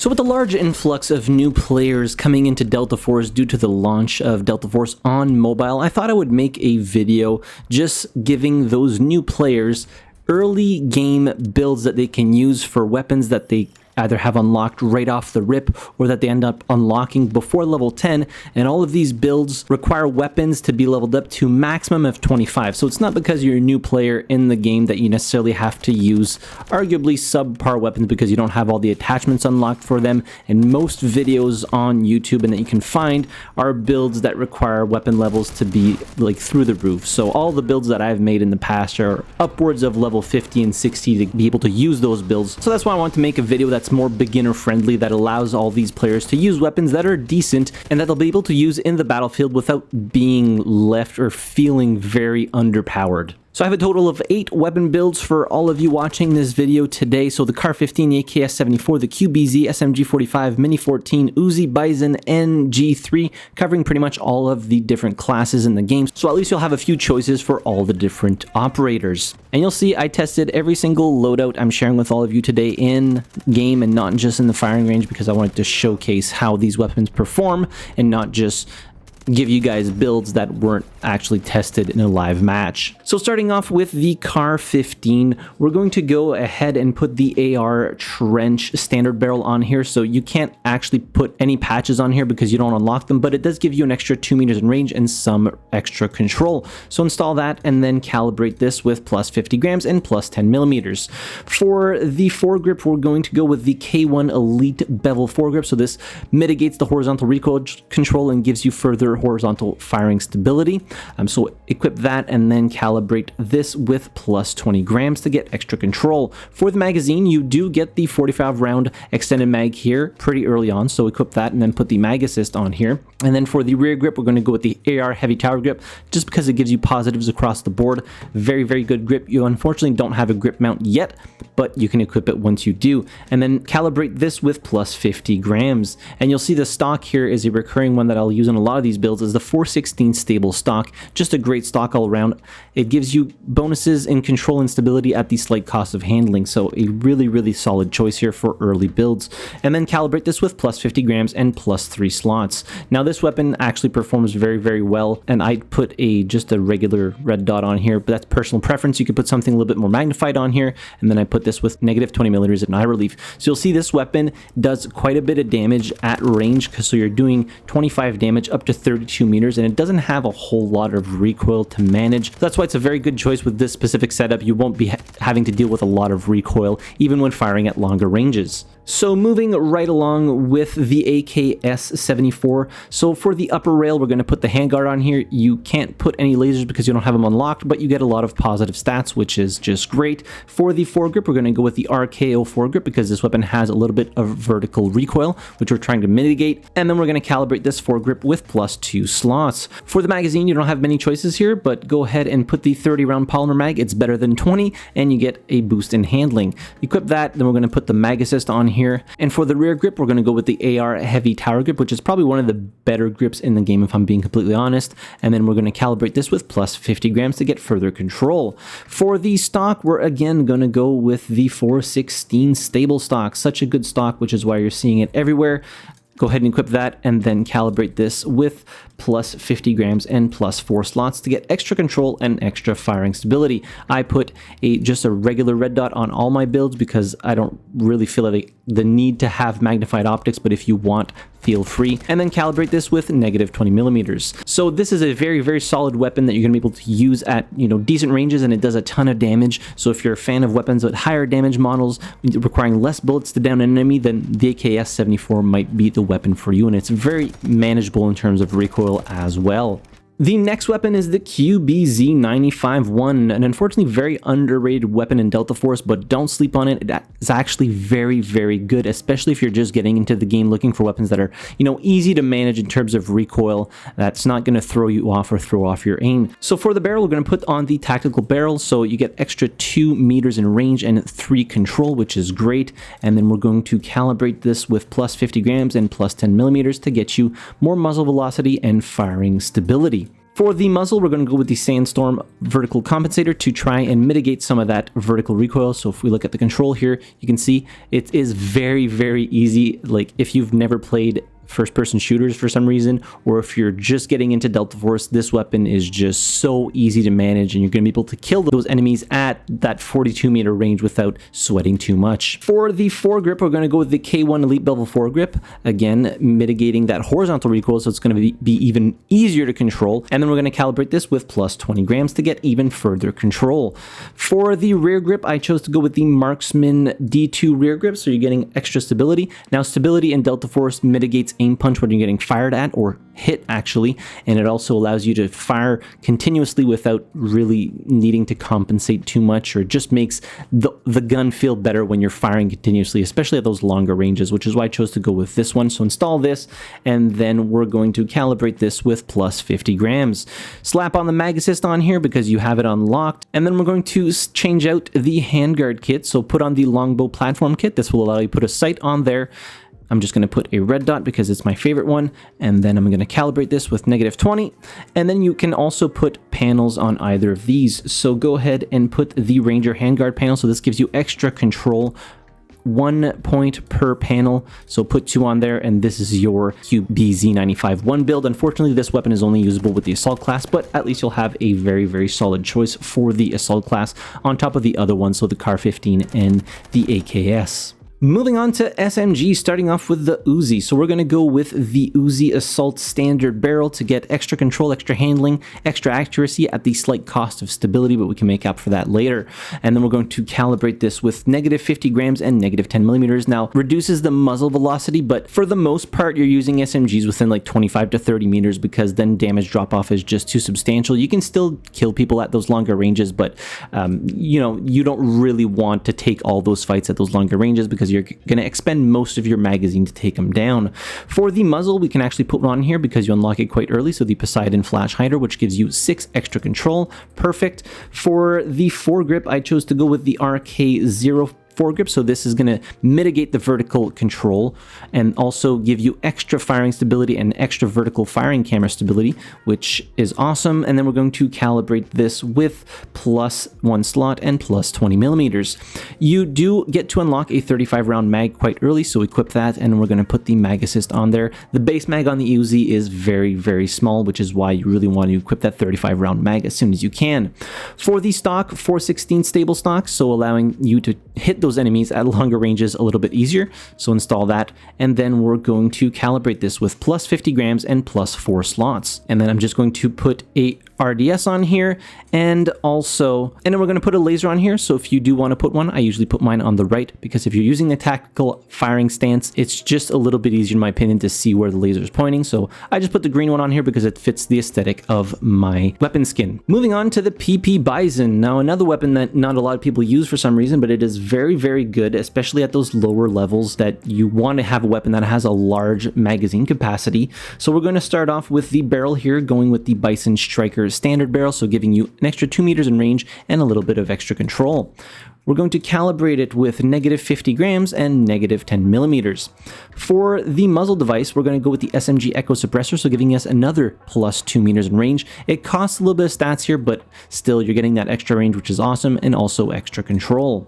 So with the large influx of new players coming into Delta Force due to the launch of Delta Force on mobile, I thought I would make a video just giving those new players early game builds that they can use for weapons that they either have unlocked right off the rip or that they end up unlocking before level 10, and all of these builds require weapons to be leveled up to maximum of 25. So it's not because you're a new player in the game that you necessarily have to use arguably subpar weapons because you don't have all the attachments unlocked for them, and most videos on YouTube and that you can find are builds that require weapon levels to be like through the roof. So all the builds that I've made in the past are upwards of level 50 and 60 to be able to use those builds. So that's why I want to make a video that's more beginner friendly, that allows all these players to use weapons that are decent and that they'll be able to use in the battlefield without being left or feeling very underpowered. So I have a total of 8 weapon builds for all of you watching this video today. So the Car 15, the AKS-74, the QBZ, SMG-45, Mini 14, Uzi, Bizon, and G3, covering pretty much all of the different classes in the game. So at least you'll have a few choices for all the different operators. And you'll see I tested every single loadout I'm sharing with all of you today in game and not just in the firing range, because I wanted to showcase how these weapons perform and not just give you guys builds that weren't actually tested in a live match. So starting off with the Car 15, we're going to go ahead and put the AR Trench standard barrel on here. So you can't actually put any patches on here because you don't unlock them, but it does give you an extra 2 meters in range and some extra control. So install that and then calibrate this with plus 50 grams and plus 10 millimeters. For the foregrip, we're going to go with the K1 Elite Bevel foregrip. So this mitigates the horizontal recoil control and gives you further horizontal firing stability. So equip that and then calibrate this with plus 20 grams to get extra control. For the magazine, you do get the 45 round extended mag here pretty early on, so equip that and then put the mag assist on here. And then for the rear grip, we're going to go with the AR heavy tower grip just because it gives you positives across the board. Very, very good grip. You unfortunately don't have a grip mount yet, but you can equip it once you do. And then calibrate this with plus 50 grams. And you'll see the stock here is a recurring one that I'll use in a lot of these builds, is the 416 stable stock. Just a great stock all around. It gives you bonuses in control and stability at the slight cost of handling. So a really, really solid choice here for early builds. And then calibrate this with plus 50 grams and plus 3 slots. Now this weapon actually performs very, very well, and I put just a regular red dot on here, but that's personal preference. You could put something a little bit more magnified on here, and then I put this with negative 20 millimeters of eye relief. So you'll see this weapon does quite a bit of damage at range, so you're doing 25 damage up to 32 meters, and it doesn't have a whole lot of recoil to manage. That's why it's a very good choice with this specific setup. You won't be having to deal with a lot of recoil even when firing at longer ranges. So moving right along with the AKS-74. So for the upper rail, we're going to put the handguard on here. You can't put any lasers because you don't have them unlocked, but you get a lot of positive stats, which is just great. For the foregrip, we're going to go with the RKO foregrip because this weapon has a little bit of vertical recoil, which we're trying to mitigate. And then we're going to calibrate this foregrip with plus 2 slots. For the magazine, you don't have many choices here, but go ahead and put the 30 round polymer mag. It's better than 20, and you get a boost in handling. Equip that, then we're going to put the mag assist on here. And for the rear grip, we're going to go with the AR heavy tower grip, which is probably one of the better grips in the game if I'm being completely honest. And then we're going to calibrate this with plus 50 grams to get further control. For the stock, we're again going to go with the 416 stable stock. Such a good stock, which is why you're seeing it everywhere. Go ahead and equip that and then calibrate this with plus 50 grams and plus 4 slots to get extra control and extra firing stability. I put just a regular red dot on all my builds because I don't really feel the need to have magnified optics, but if you want, feel free. And then calibrate this with negative 20 millimeters. So this is a very, very solid weapon that you're going to be able to use at, decent ranges, and it does a ton of damage. So if you're a fan of weapons with higher damage models requiring less bullets to down an enemy, then the AKS-74 might be the weapon for you, and it's very manageable in terms of recoil as well. The next weapon is the QBZ-95-1, an unfortunately very underrated weapon in Delta Force, but don't sleep on it. It's actually very, very good, especially if you're just getting into the game looking for weapons that are, easy to manage in terms of recoil. That's not going to throw you off or throw off your aim. So for the barrel, we're going to put on the tactical barrel, so you get extra 2 meters in range and 3 control, which is great. And then we're going to calibrate this with plus 50 grams and plus 10 millimeters to get you more muzzle velocity and firing stability. For the muzzle, we're going to go with the Sandstorm vertical compensator to try and mitigate some of that vertical recoil. So if we look at the control here, you can see it is very, very easy. Like if you've never played first-person shooters for some reason, or if you're just getting into Delta Force, this weapon is just so easy to manage, and you're going to be able to kill those enemies at that 42-meter range without sweating too much. For the foregrip, we're going to go with the K1 Elite Level foregrip, again mitigating that horizontal recoil, so it's going to be even easier to control. And then we're going to calibrate this with plus 20 grams to get even further control. For the rear grip, I chose to go with the Marksman D2 rear grip, so you're getting extra stability. Now, stability in Delta Force mitigates aim punch when you're getting fired at, or hit actually, and it also allows you to fire continuously without really needing to compensate too much, or it just makes the gun feel better when you're firing continuously, especially at those longer ranges, which is why I chose to go with this one. So install this, and then we're going to calibrate this with plus 50 grams. Slap on the mag assist on here because you have it unlocked, and then we're going to change out the handguard kit. So put on the longbow platform kit. This will allow you to put a sight on there. I'm just going to put a red dot because it's my favorite one, and then I'm going to calibrate this with -20, and then you can also put panels on either of these. So go ahead and put the Ranger handguard panel, so this gives you extra control, 1 point per panel, so put 2 on there, and this is your QBZ95-1 build. Unfortunately, this weapon is only usable with the assault class, but at least you'll have a very, very solid choice for the assault class on top of the other ones, so the CAR-15 and the AKS. Moving on to SMG, starting off with the Uzi. So we're going to go with the Uzi Assault Standard Barrel to get extra control, extra handling, extra accuracy at the slight cost of stability, but we can make up for that later. And then we're going to calibrate this with -50 grams and -10 millimeters. Now, reduces the muzzle velocity, but for the most part, you're using SMGs within like 25 to 30 meters because then damage drop-off is just too substantial. You can still kill people at those longer ranges, but you know, you don't really want to take all those fights at those longer ranges because you're going to expend most of your magazine to take them down. For the muzzle, we can actually put one on here because you unlock it quite early, so the Poseidon Flash Hider, which gives you 6 extra control. Perfect. For the foregrip, I chose to go with the RK0 foregrip, so this is going to mitigate the vertical control and also give you extra firing stability and extra vertical firing camera stability, which is awesome. And then we're going to calibrate this with +1 slot and +20 millimeters. You do get to unlock a 35 round mag quite early, so equip that, and we're going to put the mag assist on there. The base mag on the Uzi is very, very small, which is why you really want to equip that 35 round mag as soon as you can. For the stock, 416 stable stock, so allowing you to hit those enemies at longer ranges a little bit easier, so install that, and then we're going to calibrate this with +50 grams and +4 slots. And then I'm just going to put a RDS on here, and then we're going to put a laser on here. So if you do want to put one, I usually put mine on the right, because if you're using the tactical firing stance, it's just a little bit easier in my opinion to see where the laser is pointing. So I just put the green one on here because it fits the aesthetic of my weapon skin. Moving on to the PP Bizon. Now, another weapon that not a lot of people use for some reason, but it is very, very good, especially at those lower levels that you want to have a weapon that has a large magazine capacity. So we're going to start off with the barrel here, going with the Bizon Striker standard barrel, so giving you an extra 2 meters in range and a little bit of extra control. We're going to calibrate it with -50 grams and -10 millimeters. For the muzzle device, we're going to go with the SMG Echo Suppressor, so giving us another +2 meters in range. It costs a little bit of stats here, but still you're getting that extra range, which is awesome, and also extra control.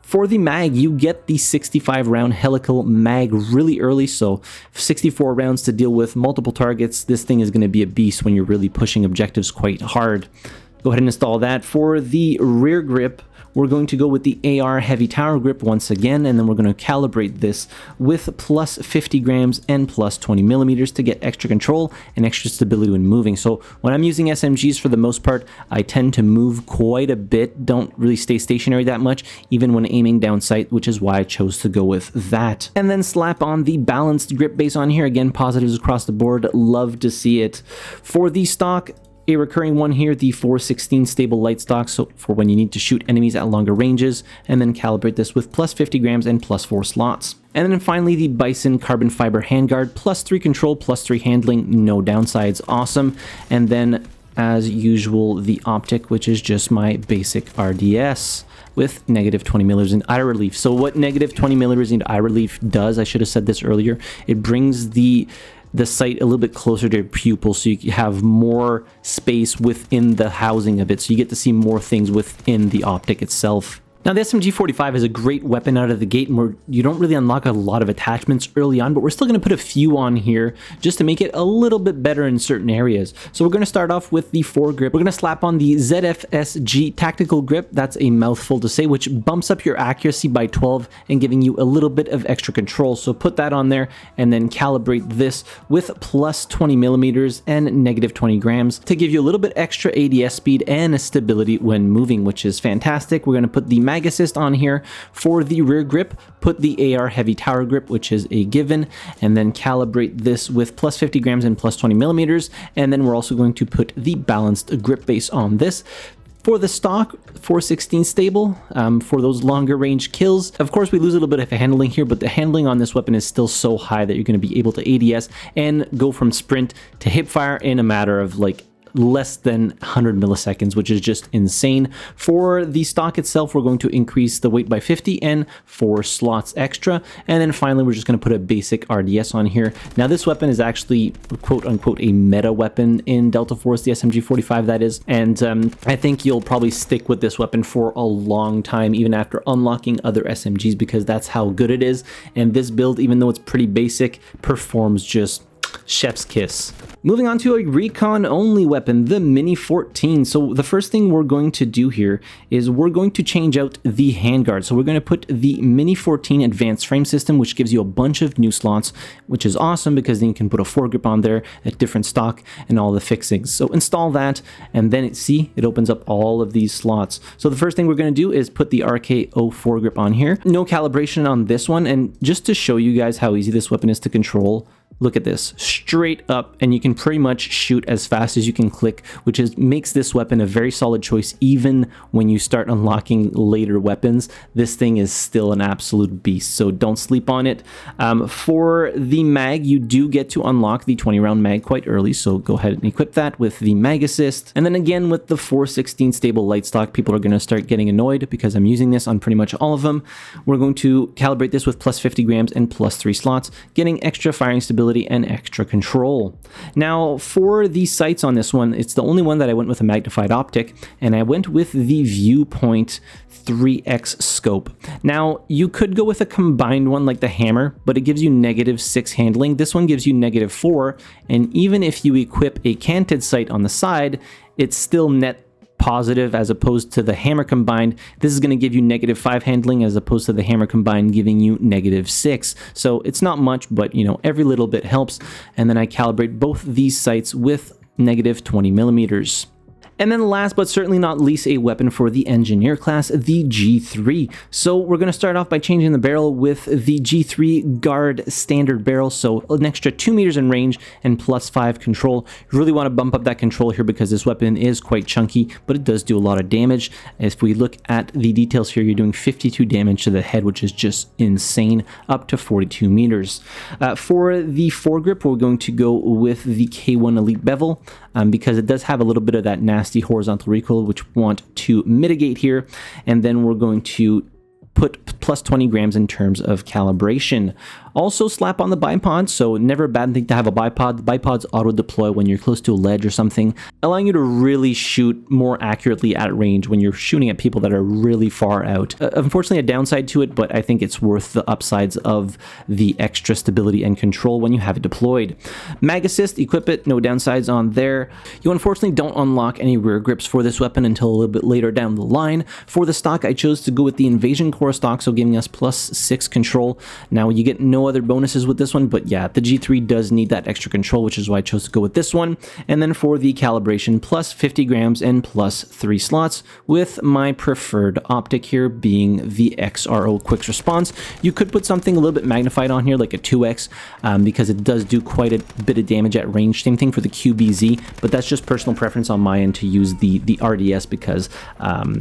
For the mag, you get the 65 round helical mag really early, so 64 rounds to deal with multiple targets. This thing is going to be a beast when you're really pushing objectives quite hard. Go ahead and install that. For the rear grip, we're going to go with the AR Heavy Tower Grip once again, and then we're going to calibrate this with +50 grams and +20 millimeters to get extra control and extra stability when moving. So when I'm using SMGs, for the most part, I tend to move quite a bit, don't really stay stationary that much, even when aiming down sight, which is why I chose to go with that. And then slap on the balanced grip base on here. Again, positives across the board, love to see it. For the stock, a recurring one here, the 416 stable light stock, so for when you need to shoot enemies at longer ranges, and then calibrate this with +50 grams and +4 slots. And then finally, the Bizon carbon fiber handguard, +3 control, +3 handling, no downsides, awesome. And then, as usual, the optic, which is just my basic RDS with -20 millimeters in eye relief. So what -20 millimeters in eye relief does, I should have said this earlier, it brings the the sight a little bit closer to your pupil so you have more space within the housing of it, so you get to see more things within the optic itself. Now, the SMG-45 is a great weapon out of the gate, and you don't really unlock a lot of attachments early on, but we're still going to put a few on here just to make it a little bit better in certain areas. So we're going to start off with the foregrip. We're going to slap on the ZFSG Tactical Grip. That's a mouthful to say, which bumps up your accuracy by 12 and giving you a little bit of extra control. So put that on there and then calibrate this with plus 20 millimeters and negative 20 grams to give you a little bit extra ADS speed and stability when moving, which is fantastic. We're going to put the mag assist on here. For the rear grip, put the AR heavy tower grip, which is a given, and then calibrate this with plus 50 grams and plus 20 millimeters. And then we're also going to put the balanced grip base on this. For the stock, 416 stable for those longer range kills. Of course, we lose a little bit of handling here, but the handling on this weapon is still so high that you're going to be able to ADS and go from sprint to hip fire in a matter of like less than 100 milliseconds, which is just insane. For the stock itself, we're going to increase the weight by 50 and 4 slots extra. And then finally, we're just going to put a basic RDS on here. Now, this weapon is actually quote unquote a meta weapon in Delta Force, the SMG-45 that is. And I think you'll probably stick with this weapon for a long time, even after unlocking other SMGs, because that's how good it is. And this build, even though it's pretty basic, performs just chef's kiss. Moving on to a recon only weapon, the Mini 14. So the first thing we're going to do here is we're going to change out the handguard. So we're going to put the Mini 14 advanced frame system, which gives you a bunch of new slots, which is awesome because then you can put a foregrip on there at different stock and all the fixings. So install that, and then it opens up all of these slots. So the first thing we're going to do is put the RKO foregrip on here. No calibration on this one, and just to show you guys how easy this weapon is to control, look at this, straight up, and you can pretty much shoot as fast as you can click, which makes this weapon a very solid choice even when you start unlocking later weapons. This thing is still an absolute beast, so don't sleep on it. For the mag, you do get to unlock the 20-round mag quite early, so go ahead and equip that with the mag assist. And then again, with the 416 stable light stock, people are going to start getting annoyed because I'm using this on pretty much all of them. We're going to calibrate this with plus 50 grams and plus 3 slots, getting extra firing stability and extra control. Now, for the sights on this one, it's the only one that I went with a magnified optic, and I went with the Viewpoint 3X scope. Now, you could go with a combined one like the hammer, but it gives you -6 handling. This one gives you -4, and even if you equip a canted sight on the side, it's still net positive as opposed to the hammer combined. This is going to give you -5 handling as opposed to the hammer combined giving you -6. So it's not much, but you know, every little bit helps. And then I calibrate both these sights with -20 millimeters. And then last but certainly not least, a weapon for the engineer class, the G3. So we're going to start off by changing the barrel with the G3 guard standard barrel. So an extra 2 meters in range and +5 control. You really want to bump up that control here because this weapon is quite chunky, but it does do a lot of damage. If we look at the details here, you're doing 52 damage to the head, which is just insane, up to 42 meters. For the foregrip, we're going to go with the K1 Elite Bevel because it does have a little bit of that nasty horizontal recoil, which we want to mitigate here. And then we're going to put +20 grams in terms of calibration. Also slap on the bipod, so never a bad thing to have a bipod. The bipods auto deploy when you're close to a ledge or something, allowing you to really shoot more accurately at range when you're shooting at people that are really far out. Unfortunately, a downside to it, but I think it's worth the upsides of the extra stability and control when you have it deployed. Mag assist, equip it, no downsides on there. You unfortunately don't unlock any rear grips for this weapon until a little bit later down the line. For the stock, I chose to go with the Invasion Core stock, so giving us +6 control. Now, you get no other bonuses with this one, but yeah, the G3 does need that extra control, which is why I chose to go with this one. And then for the calibration, +50 grams and +3 slots, with my preferred optic here being the XRO Quick Response. You could put something a little bit magnified on here, like a 2X, because it does do quite a bit of damage at range. Same thing for the QBZ, but that's just personal preference on my end to use the RDS because,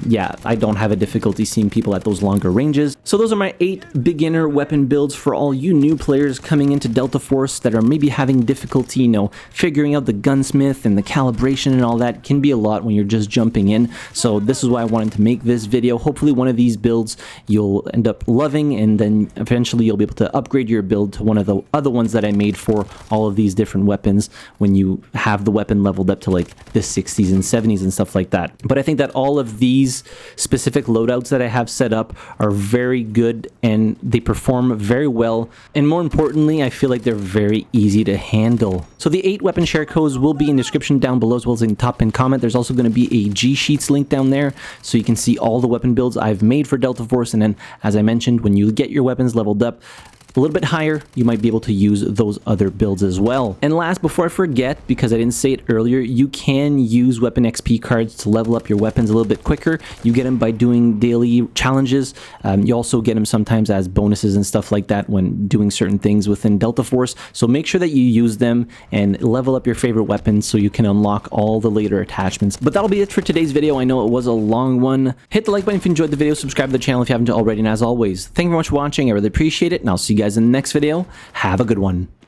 yeah, I don't have a difficulty seeing people at those longer ranges. So those are my 8 beginner weapon builds for all you you new players coming into Delta Force that are maybe having difficulty, you know, figuring out the gunsmith and the calibration and all that can be a lot when you're just jumping in. So this is why I wanted to make this video. Hopefully one of these builds you'll end up loving, and then eventually you'll be able to upgrade your build to one of the other ones that I made for all of these different weapons when you have the weapon leveled up to like the 60s and 70s and stuff like that. But I think that all of these specific loadouts that I have set up are very good and they perform very well, and more importantly I feel like they're very easy to handle. So the 8 weapon share codes will be in the description down below, as well as in the top pinned comment. There's also going to be a G-Sheets link down there so you can see all the weapon builds I've made for Delta Force. And then, as I mentioned, when you get your weapons leveled up a little bit higher, you might be able to use those other builds as well. And last, before I forget, because I didn't say it earlier, you can use weapon XP cards to level up your weapons a little bit quicker. You get them by doing daily challenges. You also get them sometimes as bonuses and stuff like that when doing certain things within Delta Force. So make sure that you use them and level up your favorite weapons so you can unlock all the later attachments. But that'll be it for today's video. I know it was a long one. Hit the like button if you enjoyed the video. Subscribe to the channel if you haven't already. And as always, thank you very much for watching. I really appreciate it. And I'll see you guys in the next video. Have a good one.